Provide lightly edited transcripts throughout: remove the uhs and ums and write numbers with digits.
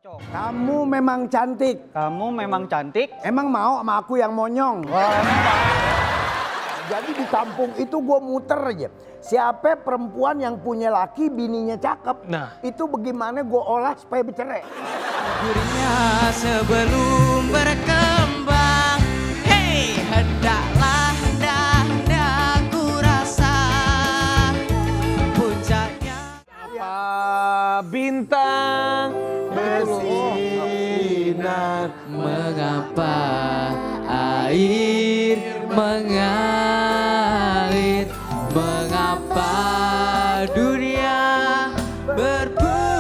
pancong. Kamu memang cantik. Kamu memang cantik. Emang mau sama aku yang monyong? Wah, Jadi di kampung itu gue muter aja. Siapa perempuan yang punya laki bininya cakep. Nah. Itu bagaimana gue olah supaya bercerai. Dirinya sebelum berkembang, hey, hendaklah ku rasa puncaknya. Bintang bersinar. Mengapa air mengalir? Mengapa dunia berputar?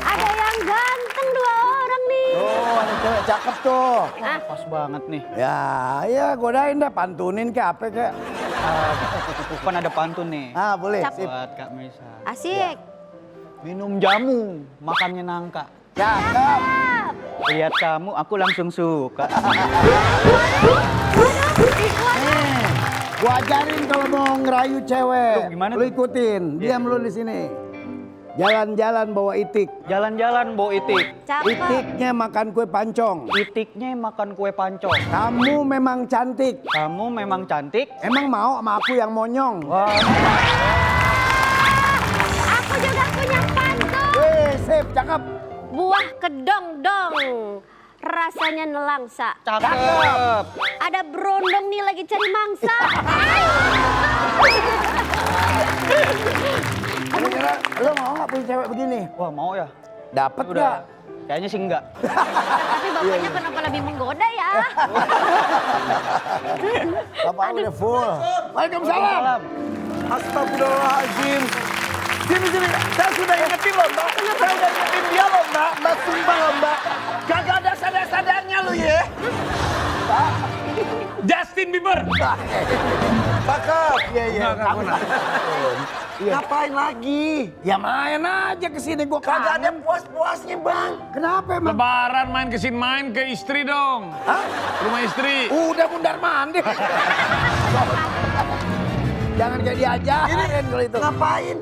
Ada yang ganteng 2 orang nih. Oh, ada cewek cakep tuh. pas banget nih. Ya godain dah, pantunin ke apa ke. Bukan ada pantun nih. Ah, boleh. Cap. Sip. Buat Kak Mesa. Asik. Minum jamu, makannya nangka. Cakep. Lihat kamu, aku langsung suka. Nih, gua ajarin kalau mau ngerayu cewek. Loh, gimana Lu tuh? ikutin, diam lu di sini. Jalan-jalan bawa itik. Jalan-jalan bawa itik. Cakep. Itiknya makan kue pancong. Itiknya makan kue pancong. Kamu memang cantik. Kamu memang cantik. Emang mau sama aku yang monyong? Wah, Aku juga punya pantun. Wih, sip, cakep. Buah kedong dong. Rasanya nelangsa. cakep. Ada berondong nih lagi cari mangsa. Kira-kira lu mau nggak punya cewek begini? Wah, mau ya? Dapat Udah. nggak? Kayaknya sih enggak. Tapi bapaknya kenapa lebih menggoda ya? Bapak udah full. Waalaikumsalam. Astagfirullahaladzim. Sini. Saya sudah ingetin loh, Mbak. Saya udah ingetin dia loh, Mbak. Mbak, sumpah loh, Mbak. Kagak ada sadar-sadarnya lu ya. Justin Bieber. Cakep. Iya. Ngapain lagi? Ya main aja ke sini gua Kagak ada kangen. puas-puasnya, Bang. Kenapa emang? Lebaran main ke istri dong. Hah? Rumah istri. Udah mundar mandir. Jangan kayak diajarin kalau itu. Ngapain?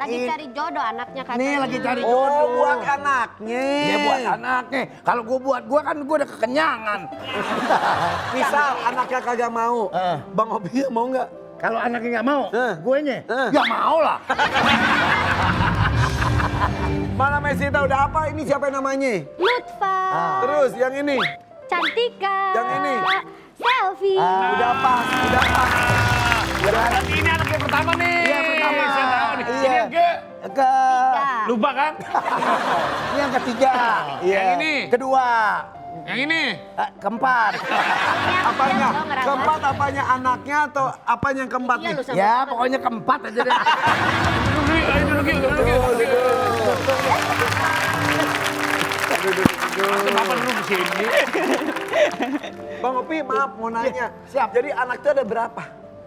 Lagi cari jodoh anaknya katanya. Nih lagi cari jodoh. Oh, buat anaknya. Iya buat anaknya. Kalau gua kan gua udah kekenyangan. Misal anaknya kagak mau. Bang Obi mau nggak? Kalau anaknya nggak mau, guenya Eh. ya mau lah. Mana Messi tahu udah apa? Ini siapa namanya? Lutfa. Terus yang ini. Cantika. Yang ini. Selfie. Udah pas. Berarti ini anak yang pertama nih. Iya, pertama. Saya tahu nih. Iya. Ini yang ke Ke lupa kan? ini yang ketiga. Iya. Yang ini. Kedua. Yang ini. Keempat. Apanya? Keempat apanya anaknya atau apanya yang keempat nih? Ya pokoknya keempat aja deh. Duduk yuk. Bapak duduk di sini. Bang Opi maaf mau nanya. Siap. Jadi anak itu ada berapa?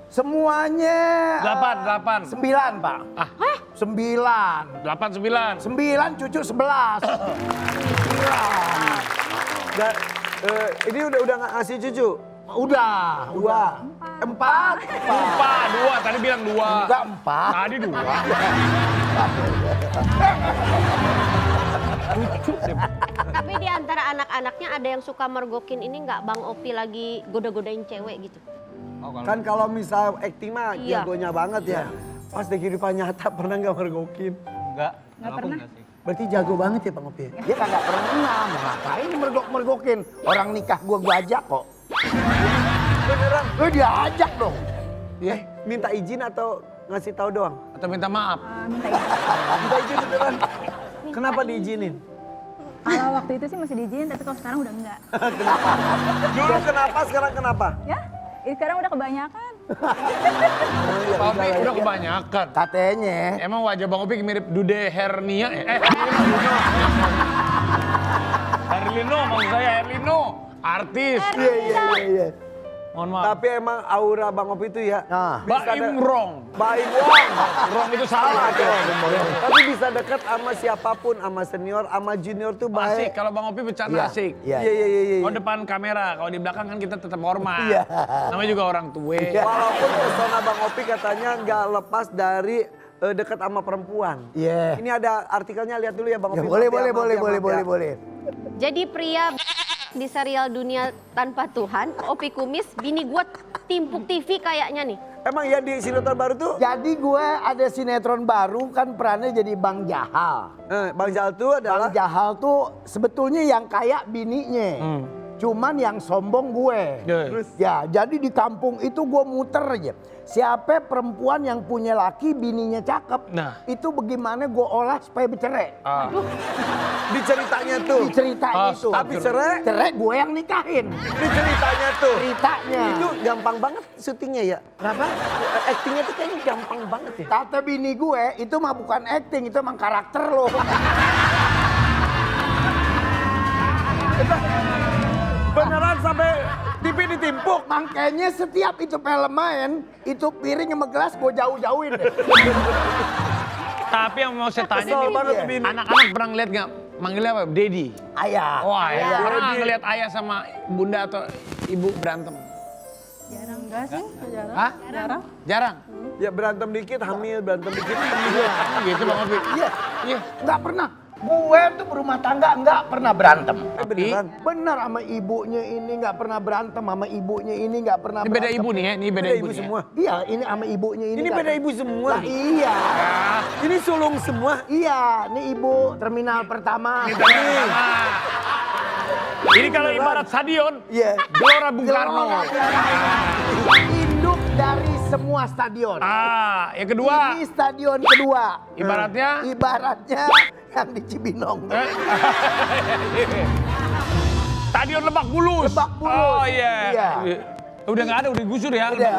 Semuanya 8. 9 Pak. Ah. 9. 8, 9. 9 cucu 11. 9. Dan, ini udah nggak ngasih cucu? Udah. 4. Lupa 2. Tadi bilang 2. Enggak 4. Tadi 2. Tapi di antara anak-anaknya ada yang suka mergokin ini nggak Bang Opi lagi goda-godain cewek gitu? Kan kalau misal acting mah Iya. jagonya banget ya. Pas di kehidupan nyata pernah nggak mergokin? Enggak. Aku enggak sih. Berarti jago banget ya Bang Opi? Dia kagak pernah, mau ngapain mergokin. Orang nikah gua ajak kok. Beneran? Lu diajak dong. Ya, minta izin atau ngasih tahu doang? Atau minta maaf. Minta izin beneran. Kenapa diizinin? Kalau waktu itu sih masih diizinin, tapi kalau sekarang udah enggak. Dulu kenapa, sekarang kenapa? Ya, sekarang udah kebanyakan. Pak Opi udah kebanyakan. Katanya. Emang wajah Bang Opi mirip Dude Hernia ya? Herlino maksud saya, Herlino. Artis. Iya. Mohon maaf. Tapi emang aura Bang Opi itu ya. Nah. Baim Rong. Baik wong. Rong itu salah tuh. Tapi bisa dekat sama siapapun, sama senior, sama junior tuh Asik, baik. kalau Bang Opi bercanda asik. Iya. Iya. Kalau depan kamera, kalau di belakang kan kita tetap hormat. Iya. Namanya juga orang tua. Walaupun pesona Bang Opi katanya nggak lepas dari dekat sama perempuan. Iya. Ini ada artikelnya, lihat dulu ya Bang Ya, Opi. boleh, Maaf ya, maaf ya. boleh. Jadi pria di serial Dunia Tanpa Tuhan, Opi Kumis, bini gue timpuk TV kayaknya nih. Emang ya di sinetron baru tuh, Jadi gue ada sinetron baru kan perannya jadi Bang Jahal. Bang Jal tuh adalah Bang Jahal tuh sebetulnya yang kayak bininya. Cuman yang sombong gue. Terus? Ya, jadi di kampung itu gue muter aja. Siapa perempuan yang punya laki bininya cakep, Nah. itu bagaimana gue olah supaya bercerai. di ceritanya tuh. Di ceritanya itu. Tapi cerai, Cerai gue yang nikahin. di ceritanya tuh. Ceritanya. Itu gampang banget syutingnya ya. Kenapa? Actingnya tuh kayaknya gampang banget ya. Kata bini gue, itu mah bukan acting, itu emang karakter lo. Beneran sampai TV ditimpuk. Makanya setiap itu film main, itu piring sama gelas gue jauh-jauhin deh. Tapi yang mau saya tanya Kesel nih, banget tuh bini. anak-anak pernah ngeliat nggak? Manggilnya apa? Daddy. Ayah. Wah, ya. Ayah. Pernah ngeliat ayah sama bunda atau ibu berantem? Jarang enggak sih? Jarang. Hah? Jarang. Jarang? Ya berantem dikit hamil, berantem dikit. Gitu Bang Opi? Iya, Iya. nggak pernah. Gue tuh berumah tangga nggak pernah berantem. Beneran. Bener sama ibunya ini nggak pernah berantem, sama ibunya ini nggak pernah Ini beda berantem. ibu nih ya, ini beda Beda ibu ibu nih ya. semua. Iya, ini sama ibunya ini. Ini nggak beda pernah. ibu semua. Lah, iya. Ini sulung semua. Iya, ini ibu terminal pertama. Ini kalau ibarat stadion, Iya. Gelora Bung Karno. Induk dari semua stadion. Yang kedua, Ini stadion kedua. Ibaratnya? Ibaratnya yang di Cibinong. Stadion Lebak Bulus. Lebak Bulus. Oh iya. Iya. Udah nggak ada, udah digusur ya. Udah.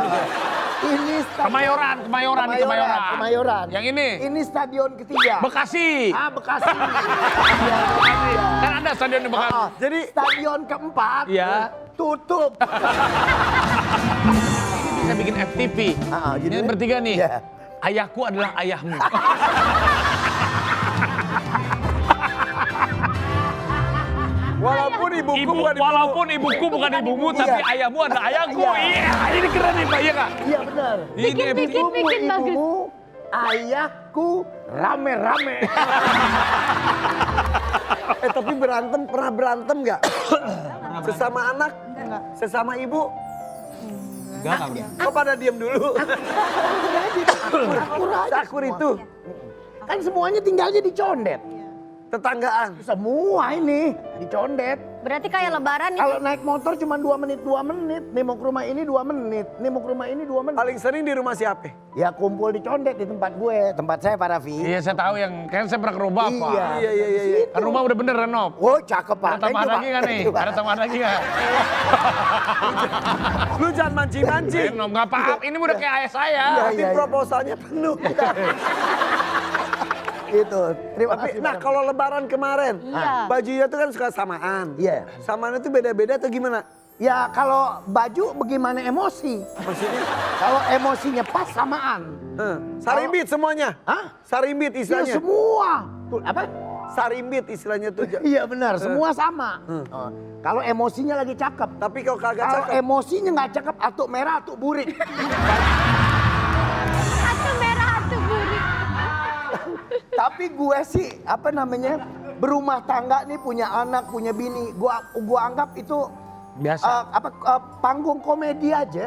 Ini stadion Kemayoran, Kemayoran, di Kemayoran. Kemayoran. Yang ini? Ini stadion ketiga. Bekasi. Ah, Bekasi. Iya, iya. Kan ada stadion di Bekasi. Ah, Jadi stadion keempat Iya. tutup. Ini bisa bikin FTV. Jadi Ini bertiga nih. Iya. Ayahku adalah ayahmu. walaupun ibuku Ibu, bukan ibumu. walaupun ibuku bukan ibumu, tapi Iya. ayahmu adalah ayahku. Iya. Iya, ini keren nih Pak, iya Kak? Iya benar. Ini Bikin, bagus. Ibumu, ayahku, rame-rame. Tapi berantem, pernah berantem nggak? Sesama anak? Sesama ibu? Enggak pernah. Kok pada diem dulu? Akur aja Sakur semua. itu. Kan semuanya tinggalnya di Condet. Tetanggaan. Semua ini di Condet. Berarti kayak lebaran nih. Kalau naik motor cuma 2 menit. Nih mau ke rumah ini 2 menit. Nih mau ke rumah ini 2 menit. Paling sering di rumah siapa? Ya kumpul di Condet di tempat gue. Tempat saya Pak Raffi. Iya, saya tahu yang kan saya pernah ke rumah Pak. Iya. Iya. Kan rumah udah bener renov. Oh cakep Pak. Ada tambahan lagi nggak nih? Ada tambahan lagi nggak? Lu jangan mancing-mancing. Renov nggak apa-apa. Ini udah kayak ayah saya. Tapi proposalnya penuh. Itu. Terima Tapi, kasih. nah Pak Raffi. kalau lebaran kemarin, Iya. bajunya tuh kan suka samaan. Iya. Samaan itu beda-beda atau gimana? Ya kalau baju bagaimana emosi. Maksudnya? Kalau emosinya pas samaan. Sarimbit semuanya. Hah? Sarimbit Ya istilahnya. semua. Tuh, apa? Sarimbit istilahnya tuh. Iya benar, semua sama. Oh, kalau emosinya lagi cakep. Tapi kalau kagak Kalau cakep. emosinya nggak cakep, atuk merah, atuk burik. Satu merah, satu burik. Tapi gue sih, apa namanya, berumah tangga nih, punya anak, punya bini. Gua anggap itu Biasa. panggung komedi aja.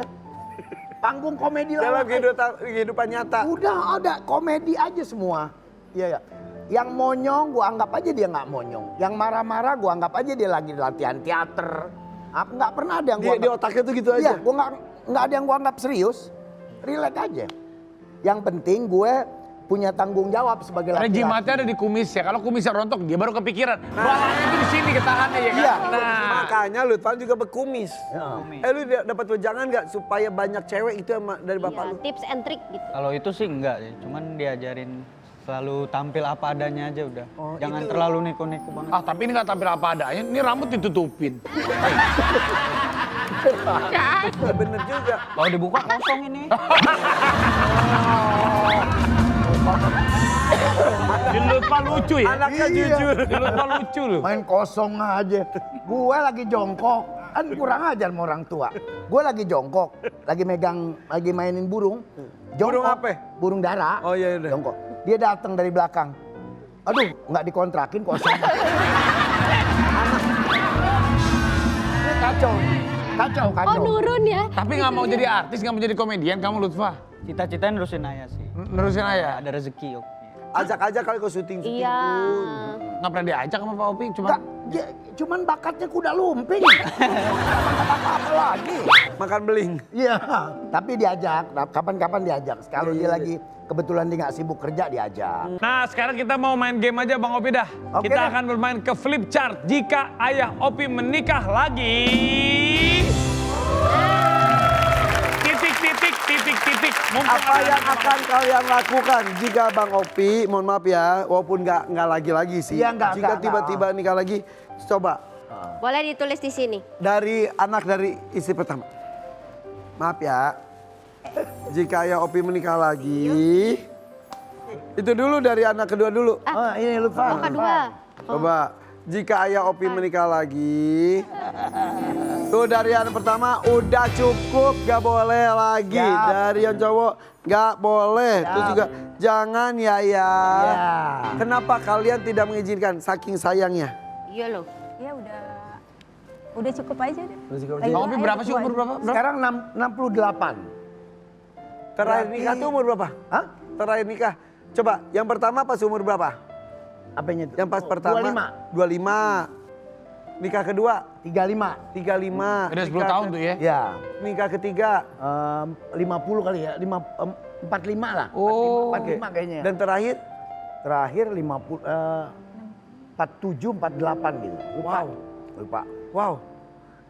Panggung komedi Dalam lah. kehidupan nyata. Udah ada komedi aja semua. Iya ya. Yang monyong gua anggap aja dia nggak monyong. Yang marah-marah gua anggap aja dia lagi latihan teater. Nggak pernah ada yang gua Di otaknya tuh gitu Iya, aja. gua nggak ada yang gua anggap serius. Relax aja. Yang penting gue punya tanggung jawab sebagai laki-laki. Regimatnya ada di kumis ya. Kalau kumisnya rontok, dia baru kepikiran. Balanya itu di sini ketahannya ya kan? Iya. Nah, Makanya Lutfan juga berkumis. Ya. Lu dapat wejangan nggak supaya banyak cewek itu dari bapak Iya, lu? tips and trick gitu. Kalau itu sih enggak sih, cuman diajarin selalu tampil apa adanya aja udah. Jangan itu. terlalu neko-neko banget. tapi ini nggak tampil apa adanya. Ini rambut ditutupin. Bener juga. Kalau dibuka kosong ini. Dilupa lucu ya. Anaknya Iya. jujur. Dilupa lucu loh. Main kosong aja. Gue lagi jongkok. Kan kurang ajar sama orang tua. Gue lagi jongkok. Lagi mainin burung. Burung apa? Burung dara. Oh iya udah. Jongkok. Dia datang dari belakang. Aduh, nggak dikontrakin kosong. Ini kacau. Oh nurun ya? Tapi nggak mau jadi artis, nggak mau jadi komedian kamu Lutfa. Cita-citanya nerusin ayah sih. Nerusin aja. Ada rezeki, Om. Ajak aja kali ke syuting. Iya. Nggak pernah diajak sama Pak Opi, cuma Nggak, cuman bakatnya kuda lumping. Apa lagi? Makan beling. Iya, tapi diajak. Kapan-kapan diajak. Kalau dia lagi kebetulan dia nggak sibuk kerja diajak. Nah, sekarang kita mau main game aja Bang Opi dah. Oke Kita deh. akan bermain ke flip chart. Jika ayah Opi menikah lagi... Titik. Mumpung Apa ada yang Bang akan kalian lakukan jika Bang Opi, mohon maaf ya, walaupun nggak lagi sih. Iya, nggak, Jika nggak. tiba-tiba nikah lagi, coba Boleh ditulis di sini. dari anak dari istri pertama. Maaf ya, jika ayah Opi menikah lagi, itu dulu dari anak kedua dulu. Oh, ini lupa. Oh kedua. Coba, jika ayah Opi menikah lagi, tuh dari anak pertama udah cukup, gak boleh lagi. Siap. Dari yang cowok gak boleh. Terus juga jangan ya. Ya. Kenapa kalian tidak mengizinkan saking sayangnya? Iya loh. Ya udah cukup aja deh. Bang Opi berapa sih umur berapa? Sekarang 68. Terakhir Berarti- nikah tuh umur berapa? Hah? Terakhir nikah. Coba, yang pertama pas umur berapa? Apanya itu? Yang pas pertama 25. Nikah kedua 25. 35. Udah 10 tahun tuh ya. Ya. Nikah ketiga 50 kali ya. 45 lah. Oh. 45 kayaknya. dan terakhir Terakhir 50 47 48 gitu. Lupa. wow.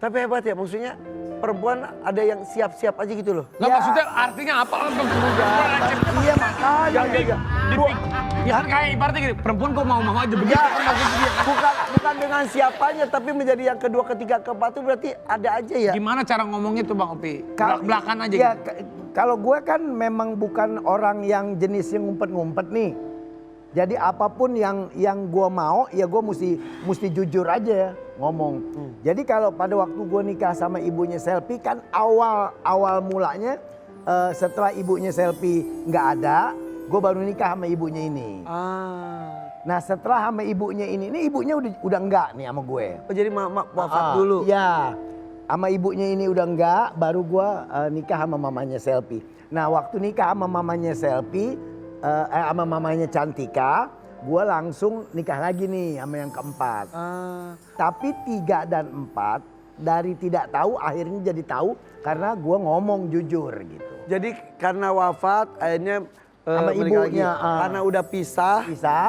Tapi hebat ya, maksudnya perempuan ada yang siap-siap aja gitu loh. Nggak maksudnya artinya apa? Iya makanya. Ya kan kayak ibaratnya gini, perempuan kok mau aja begitu Ya, kan maksudnya dia. bukan dengan siapanya, tapi menjadi yang kedua, ketiga, keempat itu berarti ada aja ya. Gimana cara ngomongnya tuh Bang Opi? Kalau- Belak-belakan aja ya, gitu. Kalau gue kan memang bukan orang yang jenis yang ngumpet-ngumpet nih. Jadi apapun yang gue mau, ya gue mesti jujur aja ngomong. Jadi kalau pada waktu gue nikah sama ibunya Selfie kan awal mulanya setelah ibunya Selfie nggak ada, gue baru nikah sama ibunya ini. Nah setelah sama ibunya ini ibunya udah enggak nih sama gue. Oh, jadi mama wafat dulu. Iya, sama ibunya ini udah enggak, baru gue nikah sama mamanya Selfie. Nah waktu nikah sama mamanya Selfie, sama mamanya Cantika, gue langsung nikah lagi nih sama yang keempat. Tapi 3 dan 4 dari tidak tahu akhirnya jadi tahu karena gue ngomong jujur gitu. Jadi karena wafat akhirnya Sama menikah ibunya, lagi. Karena udah pisah,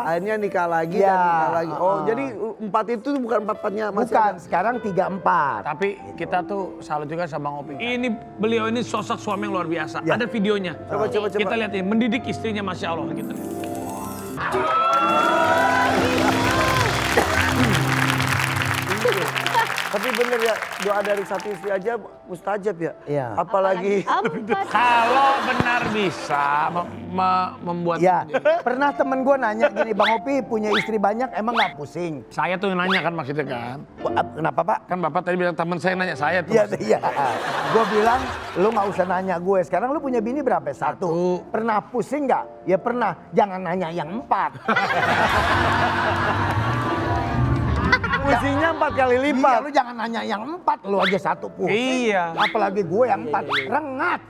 akhirnya nikah lagi Iya, dan nikah lagi. Oh, jadi 4 itu bukan 4-4-nya masih Bukan, ada. sekarang 3-4. Tapi kita tuh salut juga sama Bang Opi. Beliau ini sosok suami yang luar biasa. Ya. Ada videonya. Coba. Kita lihat ini, mendidik istrinya Masya Allah. Kita lihat. Tapi bener ya, doa dari satu istri aja mustajab ya. Iya. Apalagi Kalau benar bisa membuat... Ya, pernah temen gue nanya gini, Bang Opi punya istri banyak emang gak pusing? Saya tuh yang nanya kan maksudnya kan. Kenapa Pak? Kan Bapak tadi bilang teman saya nanya saya tuh. Iya. Gue bilang, lu gak usah nanya gue. Sekarang lu punya bini berapa? 1. Pernah pusing gak? Ya pernah. Jangan nanya yang 4. pusingnya 4 kali Iya, lipat. lu jangan nanya yang 4. Lu aja 1 pusing. Iya. Apalagi gue yang 4. Rengat.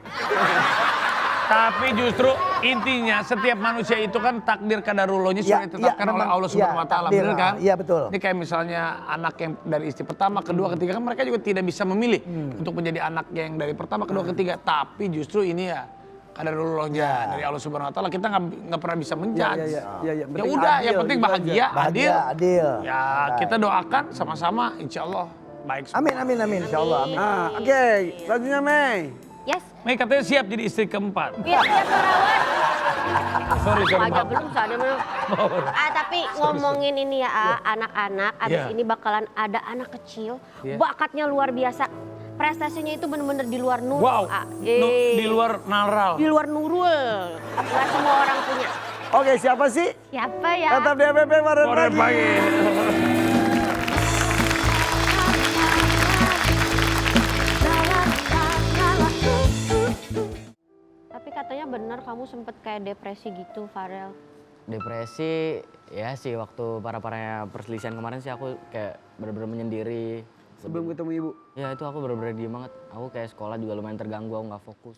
Tapi justru intinya setiap manusia itu kan takdir kadarullohnya sudah ditetapkan oleh Allah Subhanahu wa taala, benar kan? Iya betul. Ini kayak misalnya anak yang dari istri pertama, kedua, ketiga kan mereka juga tidak bisa memilih untuk menjadi anak yang dari pertama, kedua, ketiga. Tapi justru ini ya kadarullohnya dari Allah Subhanahu wa taala. Kita nggak pernah bisa menjudge. Iya. Ya udah, yang penting bahagia, adil. Adil. Ya kita doakan sama-sama, insya Allah baik. Amin. Insya Allah. Amin. Oke, selanjutnya Mei. Yes. Mei katanya siap jadi istri keempat. Iya, Sarawat. Sorry. Aja belum ada belum. Tapi ngomongin ini ya, anak-anak abis Iya. ini bakalan ada anak kecil, Iya. bakatnya luar biasa. prestasinya itu bener-bener di luar Nurul. Wow, di luar naral. Di luar Nurul. Gak semua orang punya. Oke, siapa sih? Siapa ya? Tetap di FPP Maren Sore Pagi. pagi. Tapi katanya bener kamu sempet kayak depresi gitu, Farel. Depresi ya sih waktu parah-parahnya perselisihan kemarin sih aku kayak bener-bener menyendiri. Sebelum ketemu ibu. Ya itu aku bener-bener diem banget. Aku kayak sekolah juga lumayan terganggu, aku nggak fokus.